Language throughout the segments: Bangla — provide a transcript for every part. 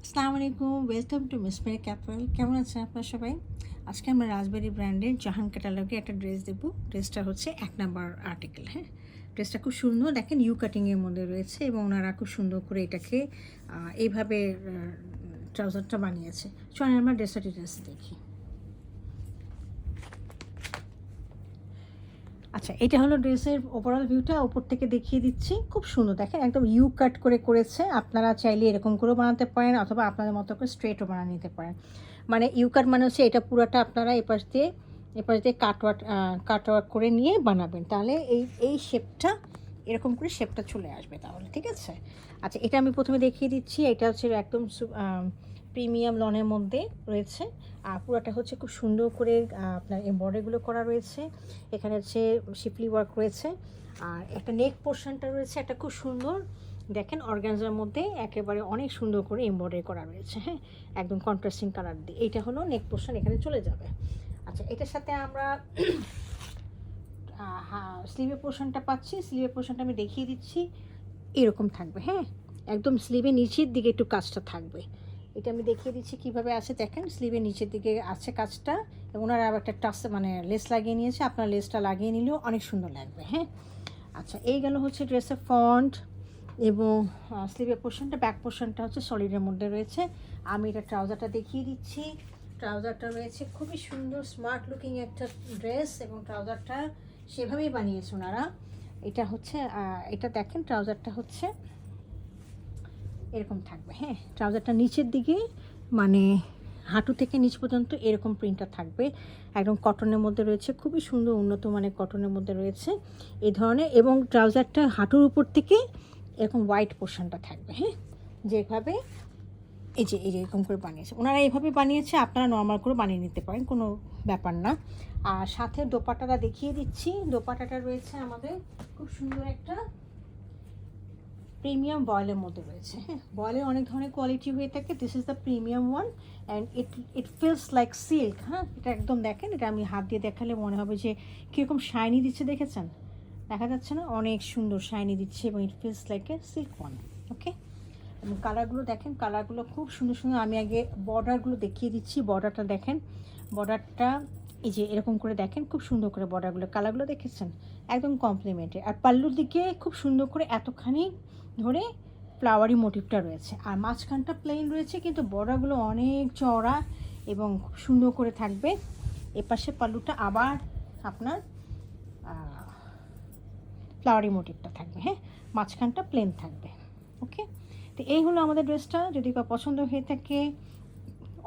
আসসালামু আলাইকুম, welcome to Miss Mary Capital. কেমন আছেন আপনারা সবাই? আজকে আমরা রাজবাড়ি ব্র্যান্ডের জাহান ক্যাটালগে একটা ড্রেস দেবো। ড্রেসটা হচ্ছে 1 নাম্বার আর্টিকেল। হ্যাঁ, ড্রেসটা খুব সুন্দর, দেখেন ইউ কাটিংয়ের মধ্যে রয়েছে এবং ওনারা খুব সুন্দর করে এটাকে এইভাবে ট্রাউজারটা বানিয়েছে। চলেন আমরা ড্রেসটা ডিটেলস দেখি। আচ্ছা, এটা হলো ড্রেসের ওভারঅল ভিউটা, উপর থেকে দেখিয়ে দিচ্ছি। খুব সুন্দর, দেখেন একদম ইউ কাট করে করেছে। আপনারা চাইলে এরকম করেও বানাতে পারেন অথবা আপনাদের মতো করে স্ট্রেটও বানিয়ে নিতে পারেন। মানে ইউ কাট মানে হচ্ছে এটা পুরোটা আপনারা এপাশ দিয়ে কাটওয়ার্ক করে নিয়ে বানাবেন, তাহলে এই শেপটা এরকম করে শেপটা চলে আসবে তাহলে, ঠিক আছে? আচ্ছা, এটা আমি প্রথমে দেখিয়ে দিচ্ছি। এটা হচ্ছে একদম প্রিমিয়াম লনের মধ্যে রয়েছে, আর পুরোটা হচ্ছে খুব সুন্দর করে আপনার এমব্রয়ডারিগুলো করা রয়েছে। এখানে হচ্ছে শিপলি ওয়ার্ক রয়েছে, আর একটা নেক পোর্শনটা রয়েছে একটা খুব সুন্দর, দেখেন অর্গানজার মধ্যে একেবারে অনেক সুন্দর করে এমব্রয়ডারি করা রয়েছে। হ্যাঁ, একদম কন্ট্রাস্টিং কালার দিয়ে এইটা হলো নেক পোর্শন, এখানে চলে যাবে। আচ্ছা, এটার সাথে আমরা স্লিভের পোর্শনটা পাচ্ছি। স্লিভের পোর্শনটা আমি দেখিয়ে দিচ্ছি, এরকম থাকবে। হ্যাঁ, একদম স্লিভের নিচের দিকে একটু কাজটা থাকবে। এটা আমি দেখিয়ে দিচ্ছি কিভাবে আছে, দেখেন স্লিভের নিচের দিকে আছে কাজটা, এবং ওনারা আবার একটা টাচ মানে লেস লাগিয়ে নিয়েছে। আপনার লেসটা লাগিয়ে নিলেও অনেক সুন্দর লাগবে। হ্যাঁ, আচ্ছা, এই গেল হচ্ছে ড্রেসের ফন্ট এবং স্লিভের পোর্শনটা। ব্যাক পোর্শনটা হচ্ছে সলিডের মধ্যে রয়েছে। আমি এটা ট্রাউজারটা দেখিয়ে দিচ্ছি। ট্রাউজারটা রয়েছে খুবই সুন্দর স্মার্ট লুকিং একটা ড্রেস, এবং ট্রাউজারটা সেভাবেই বানিয়েছে ওনারা। এটা হচ্ছে এটা দেখেন ট্রাউজারটা হচ্ছে এরকম থাকবে। হ্যাঁ, ট্রাউজারটা নিচের দিকে মানে হাঁটু থেকে নিচ পর্যন্ত এরকম প্রিন্টটা থাকবে। একদম কটনের মধ্যে রয়েছে, খুবই সুন্দর উন্নত মানের কটনের মধ্যে রয়েছে এই ধরনের। এবং ট্রাউজারটা হাঁটুর উপর থেকে এরকম হোয়াইট পোর্শনটা থাকবে। হ্যাঁ, যেভাবে এই যে এরকম করে বানিয়েছে ওনারা, এইভাবে বানিয়েছে। আপনারা নর্মাল করে বানিয়ে নিতে পারেন, কোনো ব্যাপার না। আর সাথে দোপাট্টাটা দেখিয়ে দিচ্ছি। দোপাট্টাটা রয়েছে আমাদের খুব সুন্দর একটা প্রিমিয়াম বয়েলের মধ্যে রয়েছে। হ্যাঁ, বয়েলের অনেক ধরনের কোয়ালিটি হয়ে থাকে, this is the premium one and it feels like silk. হ্যাঁ, এটা একদম দেখেন, এটা আমি হাত দিয়ে দেখালে মনে হবে যে কীরকম শাইনি দিচ্ছে, দেখেছেন? দেখা যাচ্ছে না? অনেক সুন্দর শাইনি দিচ্ছে এবং it feels like a silk one. Okay, এবং কালারগুলো দেখেন, কালারগুলো খুব সুন্দর সুন্দর। আমি আগে বর্ডারগুলো দেখিয়ে দিচ্ছি। বর্ডারটা দেখেন, বর্ডারটা এই যে এরকম করে দেখেন, খুব সুন্দর করে বর্ডারগুলো, কালারগুলো দেখেছেন, একদম কমপ্লিমেন্টারি। আর পাল্লুর দিকে খুব সুন্দর করে এতখানি ধরে ফ্লাওয়ারি মোটিভটা রয়েছে, আর মাঝখানটা প্লেন রয়েছে, কিন্তু বর্ডারগুলো অনেক চওড়া এবং খুব সুন্দর করে থাকবে। এপাশে পাল্লুটা আবার আপনার ফ্লাওয়ারি মোটিভটা থাকবে। হ্যাঁ, মাঝখানটা প্লেন থাকবে। ওকে, তো এই হলো আমাদের ড্রেসটা। যদি কেউ পছন্দ হয়ে থাকে,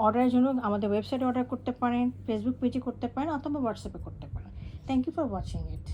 অর্ডারের জন্য আমাদের ওয়েবসাইটে অর্ডার করতে পারেন, ফেসবুক পেজে করতে পারেন অথবা হোয়াটসঅ্যাপে করতে পারেন। Thank you for watching it.